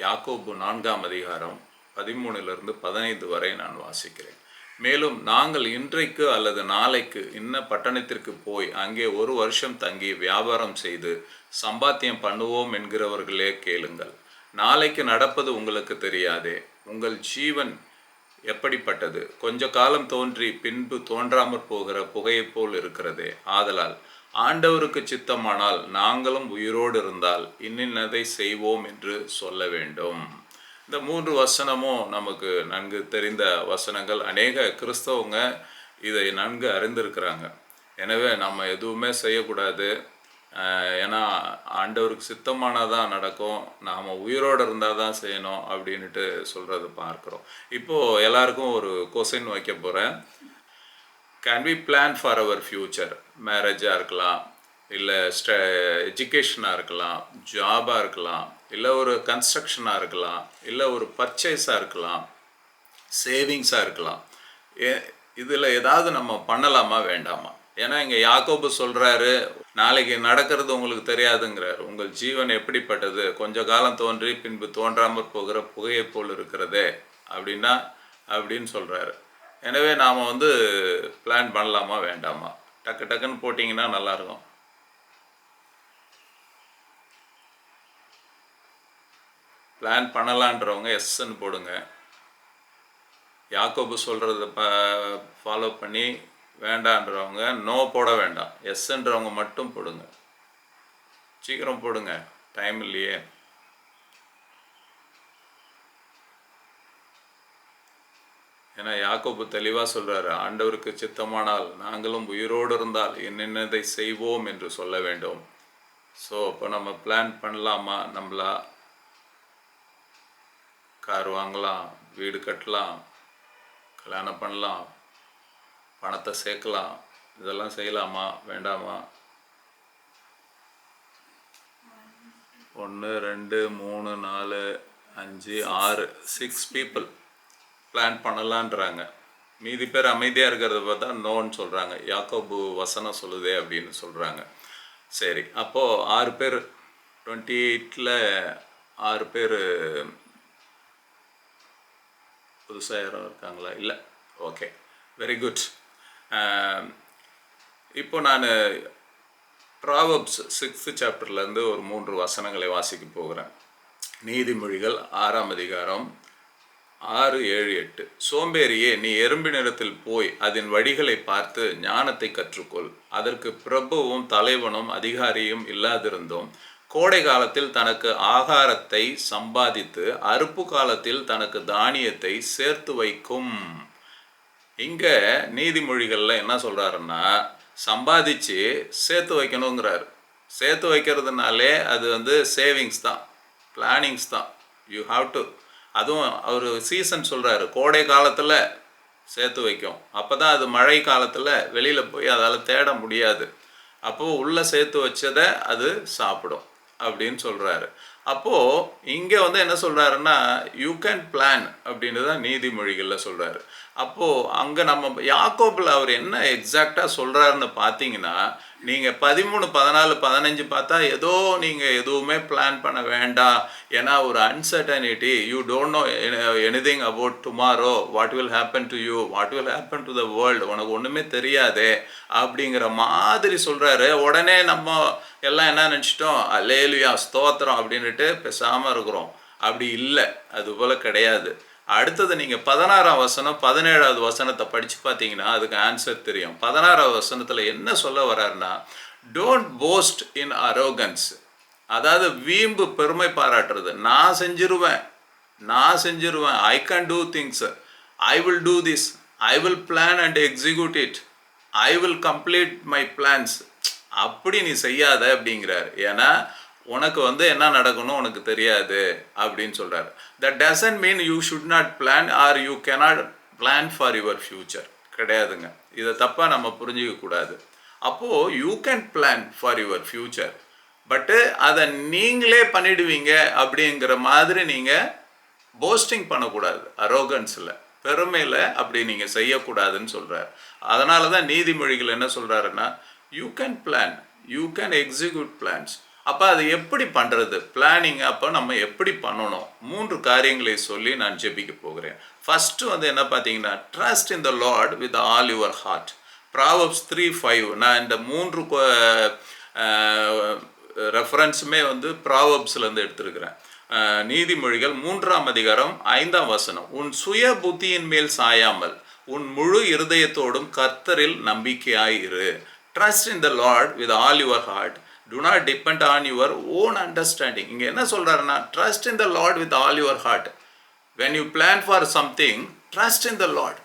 யாக்கோபு 4ஆம் அதிகாரம் 13 15 வரை நான் வாசிக்கிறேன். மேலும் நாங்கள் இன்றைக்கு அல்லது நாளைக்கு இன்ன பட்டணத்திற்கு போய் அங்கே 1 வருஷம் தங்கி வியாபாரம் செய்து சம்பாத்தியம் பண்ணுவோம் என்கிறவர்களே கேளுங்கள். நாளைக்கு நடப்பது உங்களுக்கு தெரியாதே. உங்கள் ஜீவன் எப்படிப்பட்டது? கொஞ்ச காலம் தோன்றி பின்பு தோன்றாமற் போகிற புகையைப் போல் இருக்கிறதே. ஆதலால் ஆண்டவருக்கு சித்தமானால் நாங்களும் உயிரோடு இருந்தால் இன்னின்னதை செய்வோம் என்று சொல்ல வேண்டும். இந்த 3 வசனமும் நமக்கு நன்கு தெரிந்த வசனங்கள். அநேக கிறிஸ்தவங்க இதை நன்கு அறிந்திருக்கிறாங்க. எனவே நம்ம எதுவுமே செய்யக்கூடாது, ஏன்னா ஆண்டவருக்கு சித்தமானதான் நடக்கும், நாம் உயிரோடு இருந்தால் தான் செய்யணும் அப்படின்ட்டு சொல்கிறத பார்க்குறோம். இப்போது எல்லாருக்கும் ஒரு கொஸ்டின் வைக்க போகிறேன். Can we plan for our future? மேரேஜாக இருக்கலாம், இல்லை எஜுகேஷனாக இருக்கலாம், ஜாபாக இருக்கலாம், இல்லை ஒரு கன்ஸ்ட்ரக்ஷனாக இருக்கலாம், இல்லை ஒரு பர்ச்சேஸாக இருக்கலாம், சேவிங்ஸாக இருக்கலாம். இதில் ஏதாவது நம்ம பண்ணலாமா வேண்டாமா? ஏன்னா இங்கே யாக்கோபு சொல்கிறாரு, நாளைக்கு நடக்கிறது உங்களுக்கு தெரியாதுங்கிறார். உங்கள் ஜீவன் எப்படிப்பட்டது? கொஞ்ச காலம் தோன்றி பின்பு தோன்றாமற் போகிற புகையை போல் இருக்கிறதே அப்படின்னு சொல்கிறாரு. எனவே நாம் பிளான் பண்ணலாமா வேண்டாமா? டக்குன்னு போட்டிங்கன்னா நல்லாயிருக்கும். பிளான் பண்ணலான்றவங்க எஸ்ன்னு போடுங்க. யாக்கோபு சொல்கிறத ஃபாலோ பண்ணி வேண்டான்றவங்க நோ போட வேண்டாம், எஸ்ன்றவங்க மட்டும் போடுங்க. சீக்கிரம் போடுங்க, டைம் இல்லையே. ஏன்னா யாக்கோபு தெளிவாக சொல்கிறாரு, ஆண்டவருக்கு சித்தமானால் நாங்களும் உயிரோடு இருந்தால் என்னென்னதை செய்வோம் என்று சொல்ல வேண்டும். ஸோ இப்போ நம்ம பிளான் பண்ணலாமா? நம்மளா கார் வாங்கலாம், வீடு கட்டலாம், கல்யாணம் பண்ணலாம், பணத்தை சேர்க்கலாம், இதெல்லாம் செய்யலாமா வேண்டாமா? 1 2 3 4 5 6 6 பீப்புள் பிளான் பண்ணலான்றாங்க. மீதி பேர் அமைதியாக இருக்கிறத பார்த்தா நோன்னு சொல்கிறாங்க. யாக்கோபு வசனம் சொல்லுதே அப்படின்னு சொல்கிறாங்க. சரி, அப்போது 6 பேர் 28ல் 6 பேர் புதுசாக யாரும் இருக்காங்களா? இல்லை. Okay, very good. இப்போ நான் ப்ராவர்ப்ஸ் 6th சாப்டர்லேருந்து ஒரு 3 வசனங்களை வாசிக்க போகிறேன். நீதிமொழிகள் 6ஆம் அதிகாரம் 6, 7, 8. சோம்பேறியே, நீ எறும்பினிடத்தில் போய் அதன் வழிகளை பார்த்து ஞானத்தை கற்றுக்கொள். அதற்கு பிரபுவும் தலைவனும் அதிகாரியும் இல்லாதிருந்தும் கோடை காலத்தில் தனக்கு ஆகாரத்தை சம்பாதித்து அறுப்பு காலத்தில் தனக்கு தானியத்தை சேர்த்து வைக்கும். இங்கே நீதிமொழிகளில் என்ன சொல்கிறாருன்னா, சம்பாதிச்சு சேர்த்து வைக்கணுங்கிறாரு. சேர்த்து வைக்கிறதுனாலே அது சேவிங்ஸ் தான், பிளானிங்ஸ் தான். You have to. அதுவும் அவர் சீசன் சொல்கிறாரு, கோடை காலத்தில் சேர்த்து வைக்கும். அப்போ தான் அது மழை காலத்தில் வெளியில் போய் அதால் தேட முடியாது. அப்போது உள்ளே சேர்த்து வச்சதை அது சாப்பிடும் அப்படின்னு சொல்கிறாரு. அப்போது இங்கே என்ன சொல்கிறாருன்னா, யூ கேன் பிளான் அப்படின்னு தான் நீதிமொழிகளில் சொல்கிறாரு. அப்போது அங்கே நம்ம யாக்கோபில் அவர் என்ன எக்ஸாக்டாக சொல்கிறாருன்னு பார்த்தீங்கன்னா, நீங்கள் 13, 14, 15 பார்த்தா ஏதோ நீங்கள் எதுவுமே பிளான் பண்ண வேண்டாம், ஏன்னா ஒரு uncertainty, you don't know anything about tomorrow, what will happen to you, what will happen to the world, உனக்கு ஒன்றுமே தெரியாதே அப்படிங்கிற மாதிரி சொல்கிறாரு. உடனே நம்ம எல்லாம் என்ன நினச்சிட்டோம், அல்லேலுயா ஸ்தோத்திரம் அப்படின்ட்டு பேசாமல் இருக்கிறோம். அப்படி இல்லை, அது போல் கிடையாது. அடுத்தது நீங்கள் 16ஆம் வசனம் 17வது வசனத்தை படித்து பார்த்தீங்கன்னா அதுக்கு ஆன்சர் தெரியும். 16வது வசனத்தில் என்ன சொல்ல வர்றாருன்னா, டோன்ட் போஸ்ட் இன் அரோகன்ஸ். அதாவது வீம்பு, பெருமை பாராட்டுறது. நான் செஞ்சிருவேன், I can do things, I will do this, I will plan and execute it, I will complete my plans. அப்படி நீ செய்யாத அப்படிங்கிறார். ஏன்னா உனக்கு என்ன நடக்கணும் உனக்கு தெரியாது அப்படின்னு சொல்கிறார். That doesn't mean you should not plan are you cannot plan for your future. கிடையாதுங்க, இதை தப்பாக நம்ம புரிஞ்சிக்கக்கூடாது. அப்போது you can plan for your future, பட்டு அதை நீங்களே பண்ணிடுவீங்க அப்படிங்கிற மாதிரி நீங்கள் போஸ்டிங் பண்ணக்கூடாது. அரோகன்ஸில், பெருமையில் அப்படி நீங்கள் செய்யக்கூடாதுன்னு சொல்கிறார். அதனால தான் நீதிமொழிகள் என்ன சொல்கிறாருன்னா, you can plan, you can execute plans, அப்போ அது எப்படி பண்ணுறது பிளானிங்? அப்போ நம்ம எப்படி பண்ணணும்? 3 காரியங்களை சொல்லி நான் ஜெபிக்க போகிறேன். ஃபஸ்ட்டு வந்து என்ன பார்த்தீங்கன்னா, trust in the Lord with all your heart. Proverbs 3:5. நான் இந்த 3 ரெஃபரன்ஸுமே வந்து ப்ராவர்ப்ஸ்லேருந்து எடுத்திருக்கிறேன். நீதிமொழிகள் 3ஆம் அதிகாரம் 5ஆம் வசனம். உன் சுய புத்தியின் மேல் சாயாமல் உன் முழு இருதயத்தோடும் கர்த்தரில் நம்பிக்கையாயிரு. Trust in the Lord with all your heart. Do not depend on your own understanding. இங்கே என்ன சொல்கிறாருன்னா, trust in the Lord with all your heart. when you plan for something, trust in the Lord.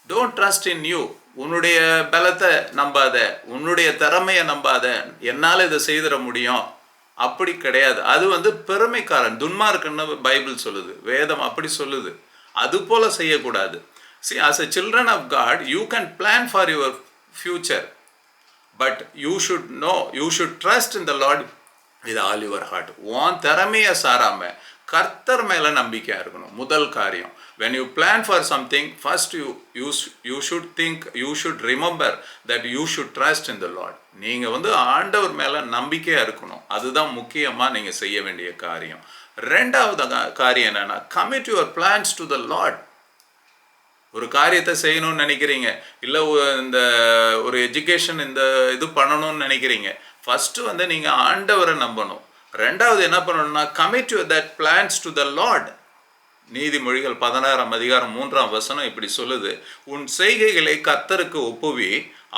Don't trust in you. உன்னுடைய பலத்தை நம்பாத, உன்னுடைய திறமையை நம்பாத, என்னால் இதை செய்திட முடியும், அப்படி கிடையாது. அது வந்து பெருமைக்காரன், துன்மார்க்கன்னு பைபிள் சொல்லுது, வேதம் அப்படி சொல்லுது. அது போல செய்யக்கூடாது. See, as a children of God, you can plan for your future, but you should know, you should trust in the Lord with all your heart. உன் திறமையை சாராம கர்த்தர் மேலே நம்பிக்கையாக இருக்கணும். முதல் காரியம், when you plan for something, first you should think, you should remember that you should trust in the Lord. நீங்கள் வந்து ஆண்டவர் மேலே நம்பிக்கையாக இருக்கணும். அதுதான் முக்கியமாக நீங்கள் செய்ய வேண்டிய காரியம். ரெண்டாவது காரியம் என்னென்னா, commit your plans to the Lord. ஒரு காரியத்தை செய்யணும்னு நினைக்கிறீங்க, இல்லை இந்த ஒரு எஜுகேஷன் இந்த இது பண்ணணும்னு நினைக்கிறீங்க, ஃபஸ்ட்டு வந்து நீங்கள் ஆண்டவரை நம்பணும். ரெண்டாவது என்ன பண்ணணும்னா, commit your that plans to the Lord. நீதிமொழிகள் 16ஆம் அதிகாரம் 3ஆம் வசனம் இப்படி சொல்லுது, உன் செய்கைகளை கர்த்தருக்கு ஒப்புவி,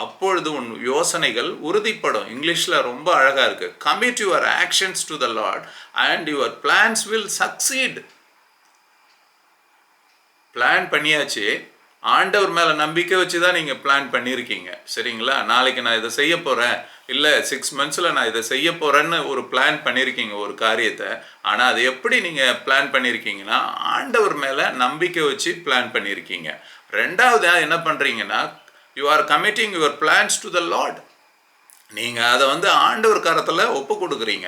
அப்பொழுது உன் யோசனைகள் உறுதிப்படும். இங்கிலீஷில் ரொம்ப அழகாக இருக்குது. commit your actions to the Lord and your plans will succeed. Plan பண்ணியாச்சு, ஆண்டவர் மேலே நம்பிக்கை வச்சு தான் நீங்கள் பிளான் பண்ணியிருக்கீங்க, சரிங்களா? நாளைக்கு நான் இதை செய்ய போகிறேன், இல்லை 6 monthஸில் நான் இதை செய்ய போகிறேன்னு ஒரு பிளான் பண்ணியிருக்கீங்க ஒரு காரியத்தை. ஆனால் அது எப்படி நீங்கள் பிளான் பண்ணியிருக்கீங்கன்னா, ஆண்டவர் மேலே நம்பிக்கை வச்சு பிளான் பண்ணியிருக்கீங்க. ரெண்டாவது என்ன பண்ணுறீங்கன்னா, you are committing your plans to the Lord. நீங்கள் அதை வந்து ஆண்டவர் கரத்தில் ஒப்பு கொடுக்குறீங்க.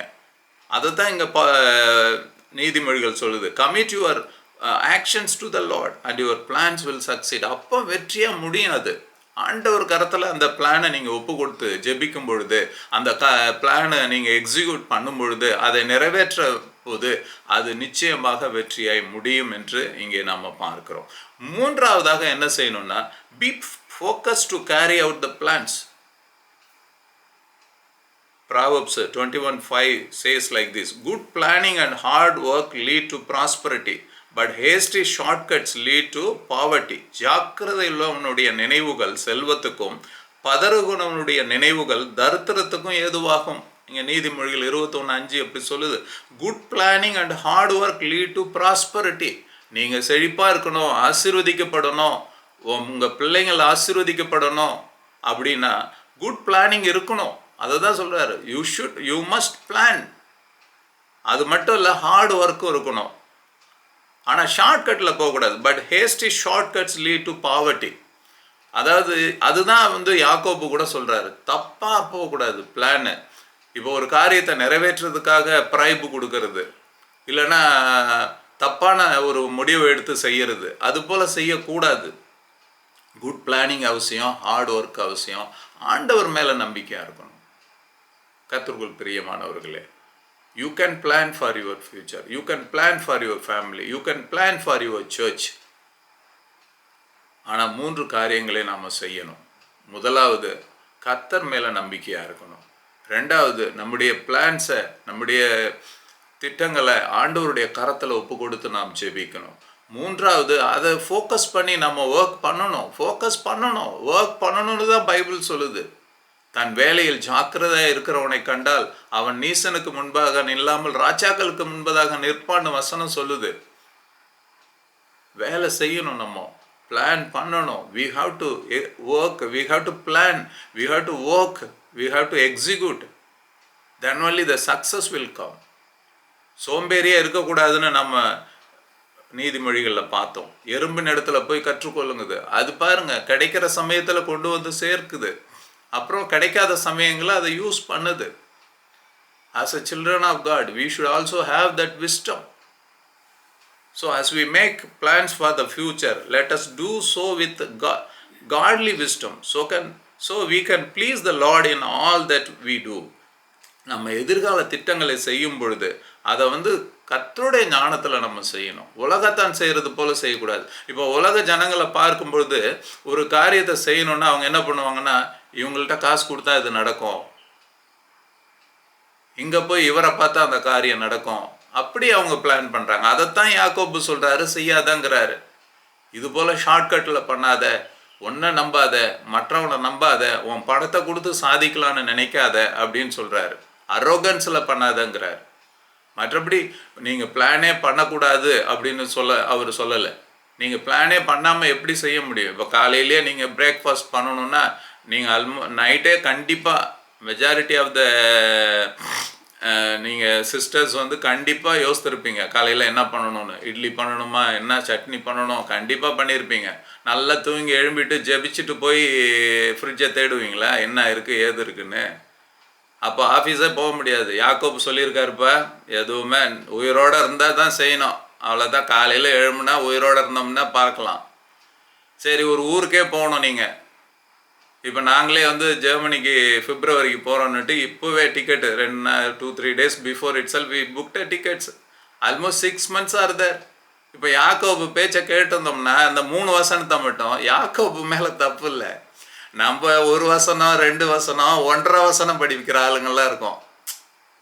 அதை தான் இங்கே நீதிமொழிகள் சொல்லுது, commit your actions to the Lord and your plans will succeed. அப்போ வெற்றியாக முடியும். அது ஆண்டவர் கரத்தில் அந்த பிளானை நீங்கள் ஒப்பு கொடுத்து ஜெபிக்கும் பொழுது, அந்த பிளானை நீங்கள் எக்ஸிக்யூட் பண்ணும் பொழுது, அதை நிறைவேற்ற போது அது நிச்சயமாக வெற்றியாய் முடியும் என்று இங்கே நாம் பார்க்கிறோம். மூன்றாவதாக என்ன செய்யணும்னா, be focused to carry out the plans. Proverbs 21:5 says like this, good planning and hard work lead to prosperity, but hasty shortcuts lead to poverty. ஜாக்கிரதையுள்ளவனுடைய நினைவுகள் செல்வத்துக்கும், பதறுகுணவனுடைய நினைவுகள் தரித்திரத்துக்கும் ஏதுவாகும். இங்கே நீதிமொழிகள் 21:5 எப்படி சொல்லுது, good planning and hard work lead to prosperity. நீங்கள் செழிப்பாக இருக்கணும், ஆசீர்வதிக்கப்படணும், உங்கள் பிள்ளைங்கள் ஆசீர்வதிக்கப்படணும் அப்படின்னா குட் பிளானிங் இருக்கணும். அதை தான் சொல்கிறாரு, யூ மஸ்ட் பிளான். அது மட்டும் இல்லை, ஹார்ட் ஒர்க்கும் இருக்கணும். ஆனால் ஷார்ட்கட்டில் போகக்கூடாது. But hasty shortcuts lead to poverty. அதாவது அதுதான் வந்து யாக்கோபு கூட சொல்கிறாரு, தப்பாக போகக்கூடாது பிளானு. இப்போ ஒரு காரியத்தை நிறைவேற்றுறதுக்காக பிரைபு கொடுக்கறது, இல்லைன்னா தப்பான ஒரு முடிவை எடுத்து செய்கிறது, அது போல் செய்யக்கூடாது. குட் பிளானிங் அவசியம், ஹார்ட் ஒர்க் அவசியம், ஆண்டவர் மேலே நம்பிக்கையாக இருக்கணும். கர்த்தருக்குள் பிரியமானவர்களே, you can plan for your future, you can plan for your family, you can plan for your church. ஆனால் 3 காரியங்களை நாம் செய்யணும். முதலாவது, கர்த்தர் மேலே நம்பிக்கையாக இருக்கணும். ரெண்டாவது, நம்முடைய பிளான்ஸை, நம்முடைய திட்டங்களை ஆண்டவருடைய கரத்தில் ஒப்பு கொடுத்து நாம் ஜெபிக்கணும். மூன்றாவது, அதை ஃபோக்கஸ் பண்ணி நம்ம ஒர்க் பண்ணணும்னு தான் பைபிள் சொல்லுது. தன் வேலையில் ஜாக்கிரதையாக இருக்கிறவனை கண்டால் அவன் நீசனுக்கு முன்பாக நில்லாமல் ராஜாக்களுக்கு முன்பதாக நிற்பான்னு வசனம் சொல்லுது. வேலை செய்யணும், நம்ம பிளான் பண்ணணும். we have to work, we have to plan, we have to work, we have to execute. then only the success will come. சோம்பேறியாக இருக்கக்கூடாதுன்னு நம்ம நீதிமொழிகளில் பார்த்தோம். எறும்பின் இடத்துல போய் கற்றுக்கொள்ளுங்குது. அது பாருங்க, கிடைக்கிற சமயத்தில் கொண்டு வந்து சேர்க்குது, அப்புறம் கிடைக்காத சமயங்களை அதை யூஸ் பண்ணுது. as a children of God, we should also have that wisdom. so as we make plans for the future, let us do so with godly wisdom, so we can please the Lord in all that we do. நம்ம எதிர்கால திட்டங்களை செய்யும் பொழுது அதை வந்து கர்த்தருடைய ஞானத்தில் நம்ம செய்யணும். உலகத்தான் செய்கிறது போல செய்யக்கூடாது. இப்போ உலக ஜனங்களை பார்க்கும் பொழுது ஒரு காரியத்தை செய்யணும்னா அவங்க என்ன பண்ணுவாங்கன்னா, இவங்கள்ட்ட காசு கொடுத்தா இது நடக்கும், இங்கே போய் இவரை பார்த்தா அந்த காரியம் நடக்கும், அப்படி அவங்க பிளான் பண்ணுறாங்க. அதைத்தான் யாக்கோபு சொல்கிறாரு, செய்யாதங்கிறாரு. இது போல் ஷார்ட்கட்டில் பண்ணாத, ஒன்றை நம்பாத, மற்றவனை நம்பாத, உன் பணத்தை கொடுத்து சாதிக்கலான்னு நினைக்காத அப்படின்னு சொல்கிறாரு. அரோகன்ஸில் பண்ணாதங்கிறார். மற்றபடி நீங்கள் பிளானே பண்ணக்கூடாது அப்படின்னு அவர் சொல்லலை. நீங்கள் பிளானே பண்ணாமல் எப்படி செய்ய முடியும்? இப்போ காலையிலேயே நீங்கள் பிரேக்ஃபாஸ்ட் பண்ணணுன்னா நீங்கள் நைட்டே கண்டிப்பாக மெஜாரிட்டி ஆஃப் த நீங்கள் சிஸ்டர்ஸ் வந்து கண்டிப்பாக யோசித்திருப்பீங்க காலையில் என்ன பண்ணணும்னு. இட்லி பண்ணணுமா, என்ன சட்னி பண்ணணும், கண்டிப்பாக பண்ணியிருப்பீங்க. நல்லா தூங்கி எழும்பிட்டு ஜெபிச்சுட்டு போய் ஃப்ரிட்ஜை தேடுவீங்களா என்ன இருக்குது ஏது இருக்குன்னு? அப்போ ஆஃபீஸே போக முடியாது. யாக்கோபு சொல்லியிருக்காருப்பா, எதுவுமே உயிரோடு இருந்தால் தான் செய்யணும், அவ்வளோதான். காலையில் எழும்புனா உயிரோடு இருந்தோம்னா பார்க்கலாம். சரி, ஒரு ஊருக்கே போகணும் நீங்கள். இப்போ நாங்களே வந்து ஜெர்மனிக்கு பிப்ரவரிக்கு போகிறோன்னுட்டு இப்போவே ticket 2-3 days before itself we booked tickets. Almost 6 months are there. இப்போ யாக்கோபு பேச்சை கேட்டிருந்தோம்னா அந்த 3 வசனத்தை மட்டும் யாக்கோபு மேலே தப்பு இல்லை. நம்ம 1 வசனம் 2 வசனம் 1.5 வசனம் படிக்கிற ஆளுங்கள்லாம் இருக்கும்.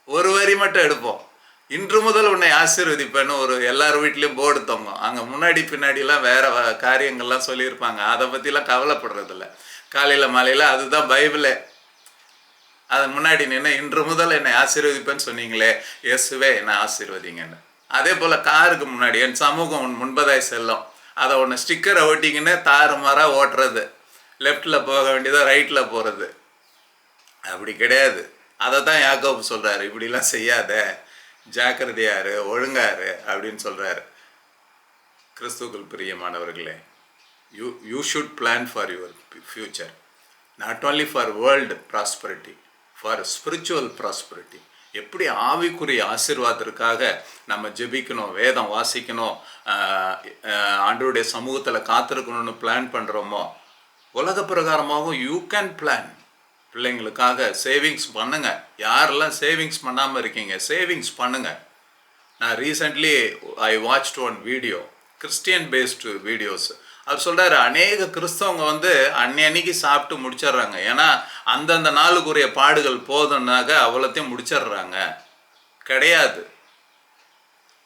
ஒரு வரி மட்டும் எடுப்போம். இன்று முதல் உன்னை ஆசீர்வதிப்பேன்னு ஒரு எல்லார் வீட்லேயும் போர்டு தொங்கும். அங்கே முன்னாடி பின்னாடிலாம் வேறு காரியங்கள்லாம் சொல்லியிருப்பாங்க. அதை பற்றிலாம் கவலைப்படுறதில்ல. காலையில் மாலையில் அதுதான் பைபிளே. அதன் முன்னாடி நின்று இன்று முதல் என்னை ஆசீர்வதிப்பேன்னு சொன்னீங்களே, இயேசுவே என்னை ஆசீர்வதிங்கன்னு. அதே போல் காருக்கு முன்னாடி என் சமூகம் உன் முன்பதாய் செல்லும், அதை ஒன்று ஸ்டிக்கரை ஓட்டிங்கன்னு தாறுமாறாக ஓட்டுறது. லெஃப்டில் போக வேண்டியதோ ரைட்டில் போகிறது. அப்படி கிடையாது. அதை தான் யாக்கோபு சொல்கிறாரு, இப்படிலாம் செய்யாத, ஜாக்கிரதையாரு, ஒழுங்காரு அப்படின்னு சொல்கிறாரு. கிறிஸ்துவுக்குள் பிரியமானவர்களே, you should plan for your future, not only for world prosperity, for spiritual prosperity. எப்படி ஆவிக்குரிய ஆசீர்வாதத்திற்காக நம்ம ஜெபிக்கணும், வேதம் வாசிக்கணும், ஆண்டவருடைய சமூகத்தில் காத்திருக்கணும்னு பிளான் பண்ணுறோமோ, உலக பிரகாரமாகவும் யூ கேன் பிளான். பிள்ளைங்களுக்காக சேவிங்ஸ் பண்ணுங்கள். யாரெல்லாம் சேவிங்ஸ் பண்ணாமல் இருக்கீங்க, சேவிங்ஸ் பண்ணுங்கள். நான் recently I watched one video, Christian based videos. அவர் சொல்கிறாரு, அநேக கிறிஸ்தவங்க வந்து அன்னைக்கு சாப்பிட்டு முடிச்சிடுறாங்க. ஏன்னா அந்தந்த நாளுக்குரிய பாடுகள் போதுன்னாக்க அவ்வளோத்தையும் முடிச்சிடுறாங்க. கிடையாது.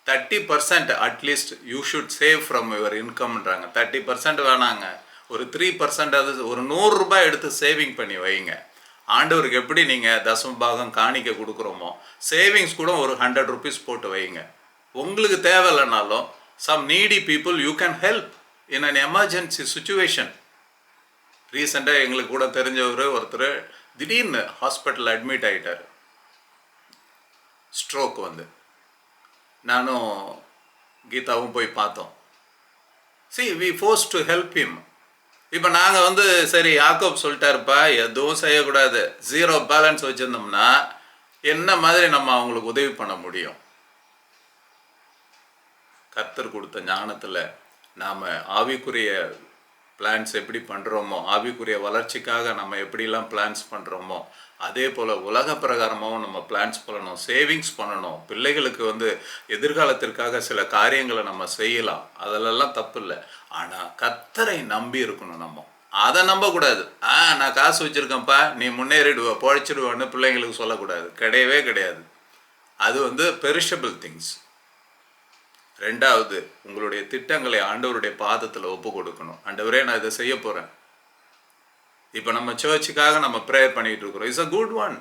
30% at least you should save from your இன்கம்ன்றாங்க. 30% வேணாங்க, ஒரு 3%, அது ஒரு 100 ரூபாய் எடுத்து சேவிங் பண்ணி வைங்க. ஆண்டவருக்கு எப்படி நீங்கள் தசம பாகம் காணிக்க கொடுக்குறோமோ, சேவிங்ஸ் கூட ஒரு 100 rupees போட்டு வைங்க. உங்களுக்கு தேவையில்லைனாலும் some needy people you can help in an emergency situation. ரீசெண்டாக எங்களுக்கு கூட தெரிஞ்சவர் ஒருத்தர் திடீர்னு ஹாஸ்பிட்டலில் அட்மிட் ஆகிட்டார், ஸ்ட்ரோக் வந்து. நானும் கீதாவும் போய் பார்த்தோம். we forced to help him. இப்போ நாங்கள் வந்து சரி யாக்கோப் சொல்லிட்டாருப்பா, எதுவும் செய்யக்கூடாது, 0 balance வச்சுருந்தோம்னா என்ன மாதிரி நம்ம அவங்களுக்கு உதவி பண்ண முடியும்? கர்த்தர் கொடுத்த ஞானத்தில் நாம் ஆவிக்குரிய பிளான்ஸ் எப்படி பண்ணுறோமோ, ஆவிக்குரிய வளர்ச்சிக்காக நம்ம எப்படிலாம் பிளான்ஸ் பண்ணுறோமோ, அதே போல் உலக பிரகாரமாகவும் நம்ம பிளான்ஸ் பண்ணணும், சேவிங்ஸ் பண்ணணும். பிள்ளைகளுக்கு வந்து எதிர்காலத்திற்காக சில காரியங்களை நம்ம செய்யலாம், அதிலெல்லாம் தப்பு இல்லை. ஆனால் கர்த்தரை நம்பி இருக்கணும். நம்ம அதை நம்பக்கூடாது. நான் காசு வச்சுருக்கேன்ப்பா, நீ முன்னேறிடுவ, பொழைச்சிடுவான்னு பிள்ளைங்களுக்கு சொல்லக்கூடாது. கிடையவே கிடையாது. அது வந்து பெரிஷபிள் திங்ஸ். 2வது, உங்களுடைய திட்டங்களை ஆண்டவருடைய பாதத்தில் ஒப்பு கொடுக்கணும். ஆண்டவரே, நான் இதை செய்ய போகிறேன். இப்போ நம்ம சர்ச்சுக்காக நம்ம ப்ரேயர் பண்ணிகிட்டு இருக்கிறோம். It's a good one.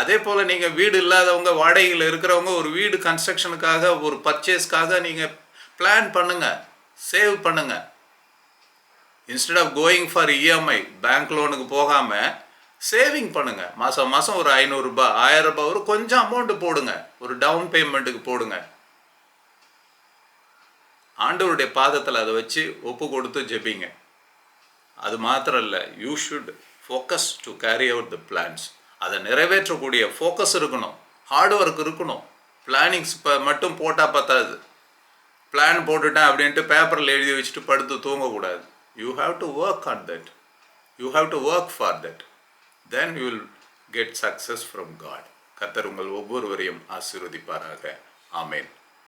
அதே போல் நீங்கள் வீடு இல்லாதவங்க, வாடகையில் இருக்கிறவங்க, ஒரு வீடு கன்ஸ்ட்ரக்ஷனுக்காக, ஒரு பர்ச்சேஸ்க்காக நீங்கள் பிளான் பண்ணுங்கள், சேவ் பண்ணுங்கள். Instead of going for EMI, bank லோனுக்கு போகாமல் சேவிங் பண்ணுங்கள். மாதம் மாதம் ஒரு 500 ரூபாய் 1000 ரூபாய் ஒரு கொஞ்சம் அமௌண்ட்டு போடுங்க, ஒரு டவுன் பேமெண்ட்டுக்கு போடுங்க. ஆண்டவருடைய பாதத்தில் அதை வச்சு ஒப்பு கொடுத்து ஜெபிங்க. அது மாத்திரம் இல்லை, you should focus to carry out the plans. அதை நிறைவேற்றக்கூடிய ஃபோக்கஸ் இருக்கணும், ஹார்ட் ஒர்க் இருக்கணும். பிளானிங்ஸ் மட்டும் போட்டால் பத்தாது. பிளான் போட்டுட்டேன் அப்படின்ட்டு பேப்பரில் எழுதி வச்சுட்டு படுத்து தூங்கக்கூடாது. You have to work on that, you have to work for that, then you will get success from God. கர்த்தர் உங்கள் ஒவ்வொருவரையும் ஆசீர்வதிப்பாராக. ஆமேன்.